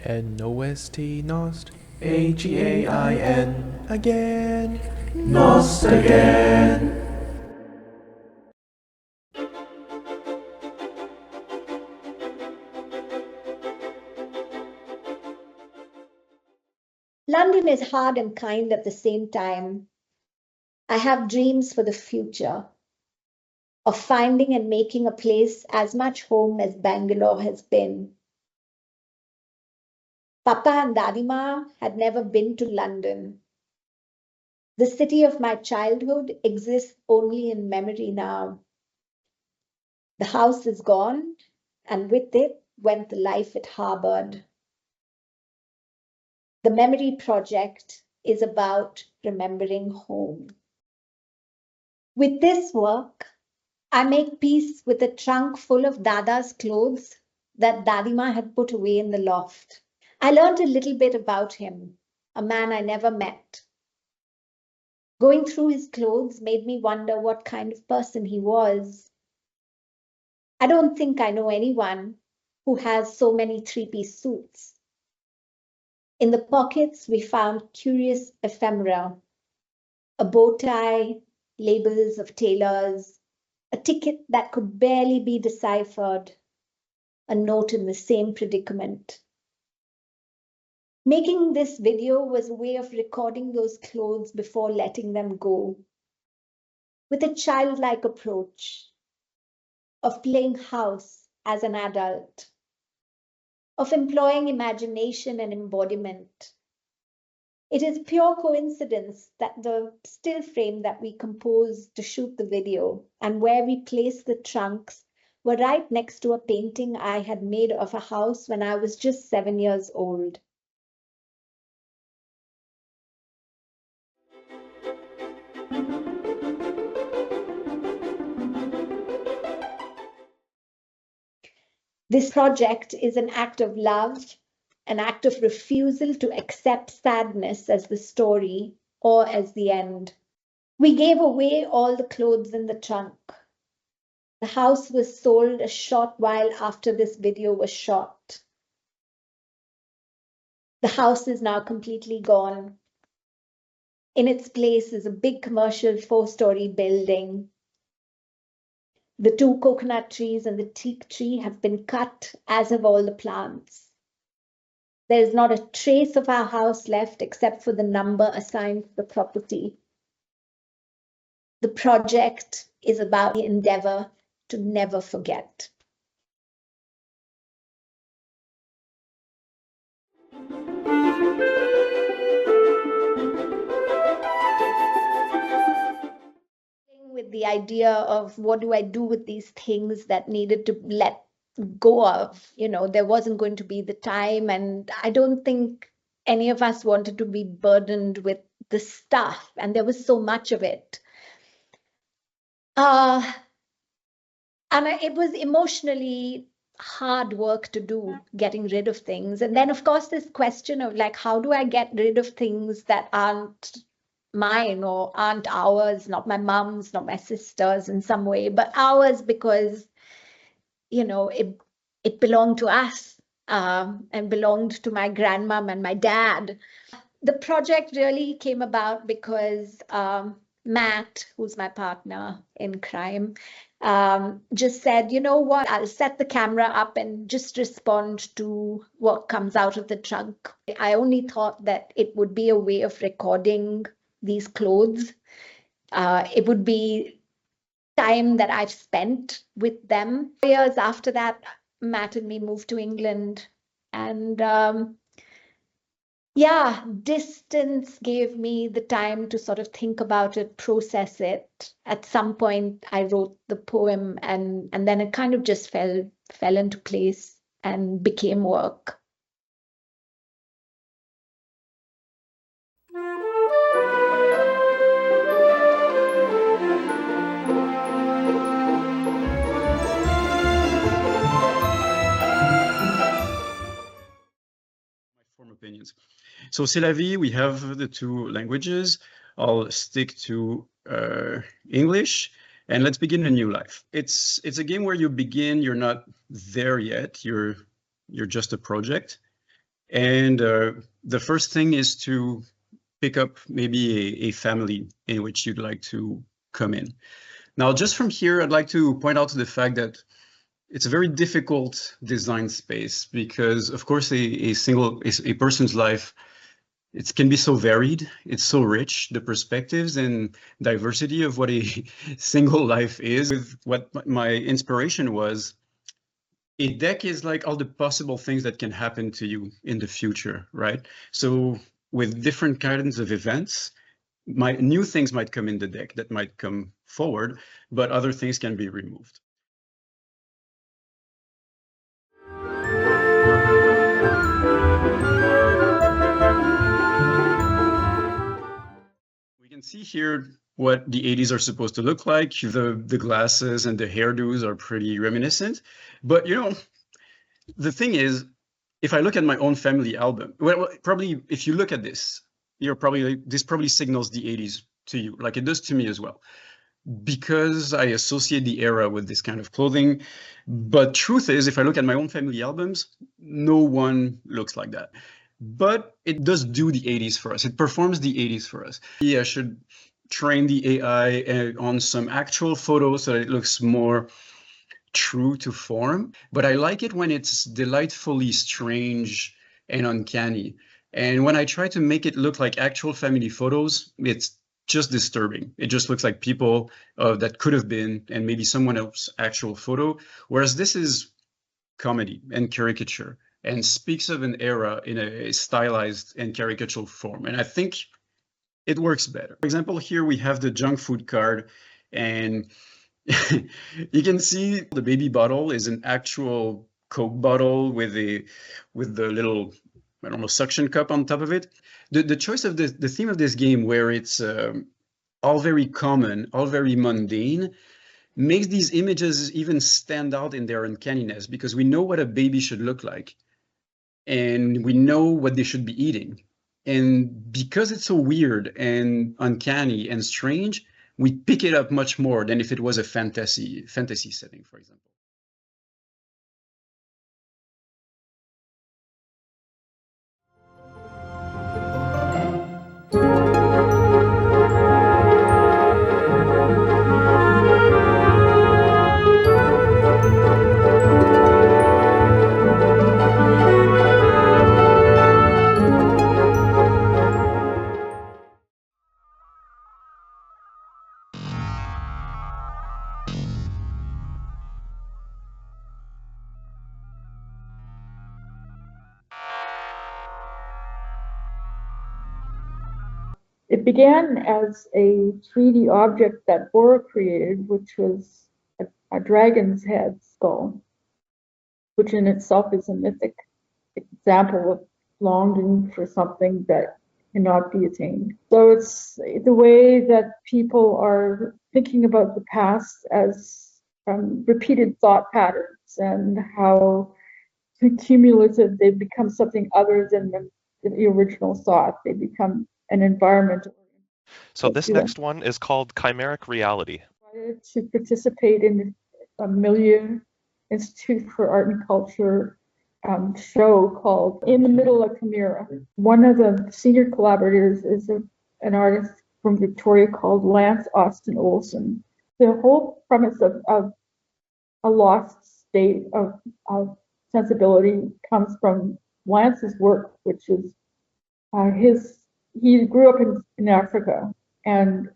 N-O-S-T, Nost, A-G-A-I-N, again, Nost again. London is hard and kind at the same time. I have dreams for the future, of finding and making a place as much home as Bangalore has been. Papa and Dadima had never been to London. The city of my childhood exists only in memory now. The house is gone, and with it went the life it harbored. The memory project is about remembering home. With this work, I make peace with a trunk full of Dada's clothes that Dadima had put away in the loft. I learned a little bit about him, a man I never met. Going through his clothes made me wonder what kind of person he was. I don't think I know anyone who has so many three-piece suits. In the pockets, we found curious ephemera, a bow tie, labels of tailors, a ticket that could barely be deciphered, a note in the same predicament. Making this video was a way of recording those clothes before letting them go, with a childlike approach, of playing house as an adult, of employing imagination and embodiment. It is pure coincidence that the still frame that we composed to shoot the video and where we placed the trunks were right next to a painting I had made of a house when I was just 7 years old. This project is an act of love, an act of refusal to accept sadness as the story or as the end. We gave away all the clothes in the trunk. The house was sold a short while after this video was shot. The house is now completely gone. In its place is a big commercial 4-story building. The 2 coconut trees and the teak tree have been cut, as have all the plants. There is not a trace of our house left except for the number assigned to the property. The project is about the endeavor to never forget. With the idea of what do I do with these things that needed to let go of, there wasn't going to be the time, and I don't think any of us wanted to be burdened with the stuff, and there was so much of it. It was emotionally hard work to do, getting rid of things. And then, of course, this question of like, how do I get rid of things that aren't mine or aren't ours, not my mom's, not my sister's in some way, but ours because, it belonged to us and belonged to my grandmom and my dad. The project really came about because Matt, who's my partner in crime, just said, you know what, I'll set the camera up and just respond to what comes out of the trunk. I only thought that it would be a way of recording these clothes. It would be time that I've spent with them. Years after that, Matt and me moved to England, and yeah, distance gave me the time to sort of think about it, process it. At some point, I wrote the poem, and then it kind of just fell into place and became work. Opinions. So c'est la vie, we have the 2 languages. I'll stick to English, and let's begin a new life. It's a game where you begin, you're not there yet, you're just a project, And the first thing is to pick up maybe a family in which you'd like to come in. Now, just from here, I'd like to point out the fact that it's a very difficult design space because, of course, a person's life, it can be so varied, it's so rich, the perspectives and diversity of what a single life is. With what my inspiration was, a deck is like all the possible things that can happen to you in the future, right? So with different kinds of events, new things might come in the deck that might come forward, but other things can be removed. We can see here what the 80s are supposed to look like. The glasses and the hairdos are pretty reminiscent. But you know, the thing is, if I look at my own family album, well, probably if you look at this, this probably signals the 80s to you, like it does to me as well, because I associate the era with this kind of clothing. But truth is, if I look at my own family albums, no one looks like that. But it does do the 80s for us. It performs the 80s for us. Yeah, I should train the AI on some actual photos so that it looks more true to form. But I like it when it's delightfully strange and uncanny. And when I try to make it look like actual family photos, it's just disturbing. It just looks like people that could have been, and maybe someone else's actual photo. Whereas this is comedy and caricature and speaks of an era in a stylized and caricatural form. And I think it works better. For example, here we have the junk food card, and you can see the baby bottle is an actual Coke bottle with the little, I don't know, suction cup on top of it. The choice of the theme of this game, where it's all very common, all very mundane, makes these images even stand out in their uncanniness, because we know what a baby should look like and we know what they should be eating. And because it's so weird and uncanny and strange, we pick it up much more than if it was a fantasy setting, for example. It began as a 3D object that Bora created, which was a dragon's head skull, which in itself is a mythic example of longing for something that cannot be attained. So it's the way that people are thinking about the past as repeated thought patterns, and how cumulative they become something other than the original thought. They become an environment. So this next one is called Chimeric Reality. I wanted to participate in a Milieu Institute for Art and Culture show called In the Middle of Chimera. One of the senior collaborators is an artist from Victoria called Lance Austin Olson. The whole premise of a lost state of sensibility comes from Lance's work, which is he grew up in Africa, and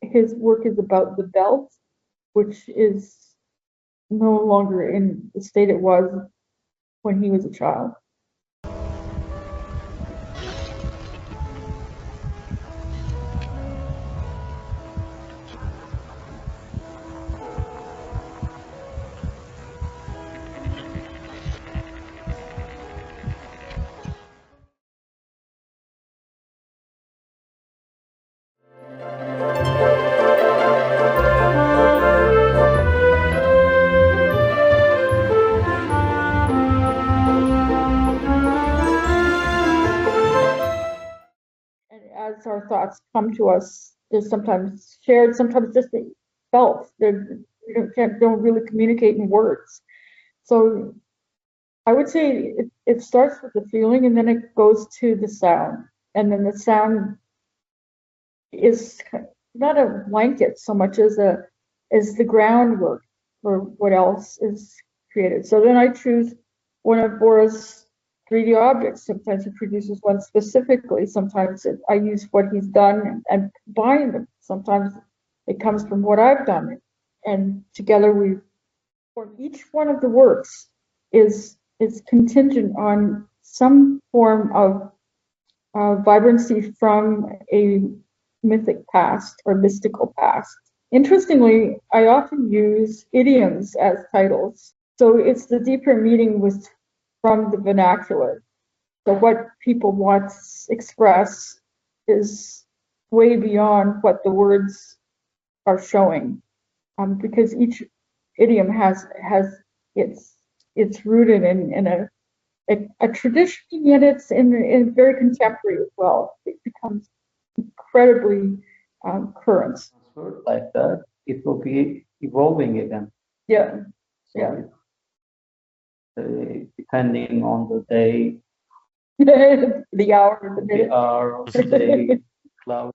his work is about the belt, which is no longer in the state it was when he was a child. As our thoughts come to us, they're sometimes shared, sometimes just felt. They don't really communicate in words. So I would say it starts with the feeling and then it goes to the sound. And then the sound is not a blanket so much as the groundwork for what else is created. So then I choose one of Bora's 3D objects. Sometimes he produces one specifically. Sometimes I use what he's done and combine them. Sometimes it comes from what I've done. And together we form. Each one of the works is contingent on some form of vibrancy from a mythic past or mystical past. Interestingly, I often use idioms as titles. So it's the deeper meaning from the vernacular. So what people want to express is way beyond what the words are showing, because each idiom has it's rooted in a tradition, yet it's in very contemporary as well. It becomes incredibly current. Like that, it will be evolving again. Yeah, So yeah. Depending on the day, The hour, the minute. the hour of the day, cloud.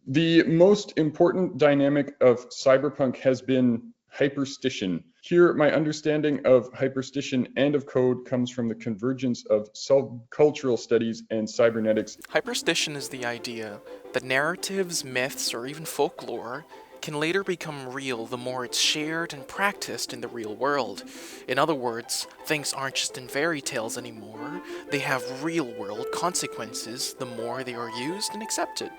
The most important dynamic of cyberpunk has been hyperstition. Here, my understanding of hyperstition and of code comes from the convergence of subcultural studies and cybernetics. Hyperstition is the idea that narratives, myths, or even folklore can later become real the more it's shared and practiced in the real world. In other words, things aren't just in fairy tales anymore, they have real-world consequences the more they are used and accepted.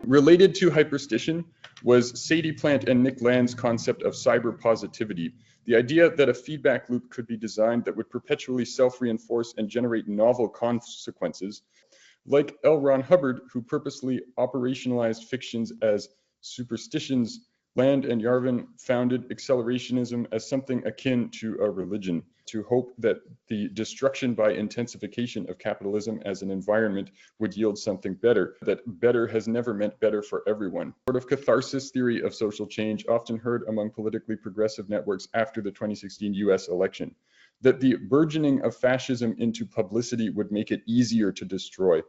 Related to hyperstition was Sadie Plant and Nick Land's concept of cyber positivity, the idea that a feedback loop could be designed that would perpetually self-reinforce and generate novel consequences, like L. Ron Hubbard, who purposely operationalized fictions as superstitions. Land and Yarvin founded accelerationism as something akin to a religion, to hope that the destruction by intensification of capitalism as an environment would yield something better, that better has never meant better for everyone. Sort of catharsis theory of social change often heard among politically progressive networks after the 2016 US election, that the burgeoning of fascism into publicity would make it easier to destroy.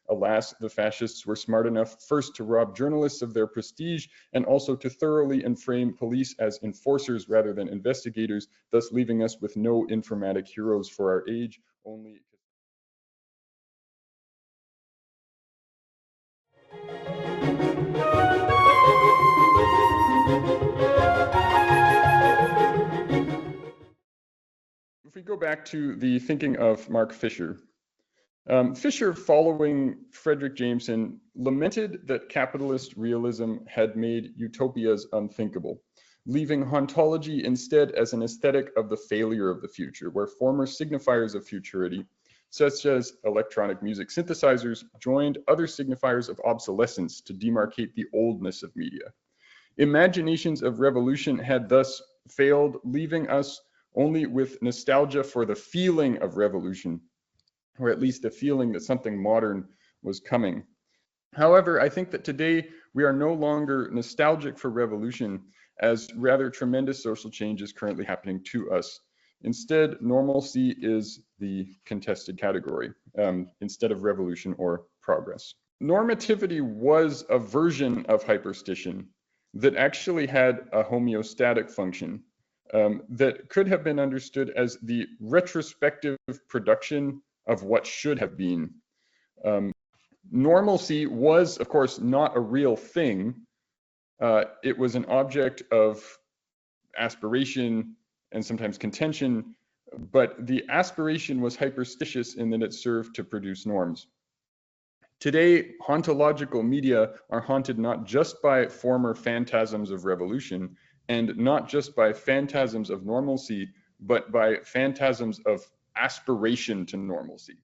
Alas, the fascists were smart enough first to rob journalists of their prestige and also to thoroughly enframe police as enforcers rather than investigators, thus leaving us with no informatic heroes for our age, only... If we go back to the thinking of Mark Fisher, Fisher, following Frederick Jameson, lamented that capitalist realism had made utopias unthinkable, leaving hauntology instead as an aesthetic of the failure of the future, where former signifiers of futurity, such as electronic music synthesizers, joined other signifiers of obsolescence to demarcate the oldness of media. Imaginations of revolution had thus failed, leaving us only with nostalgia for the feeling of revolution, or at least a feeling that something modern was coming. However, I think that today we are no longer nostalgic for revolution, as rather tremendous social change is currently happening to us. Instead, normalcy is the contested category, instead of revolution or progress. Normativity was a version of hyperstition that actually had a homeostatic function that could have been understood as the retrospective production of what should have been. Normalcy was, of course, not a real thing. It was an object of aspiration and sometimes contention, but the aspiration was hyperstitious in that it served to produce norms. Today, hauntological media are haunted not just by former phantasms of revolution and not just by phantasms of normalcy, but by phantasms of aspiration to normalcy.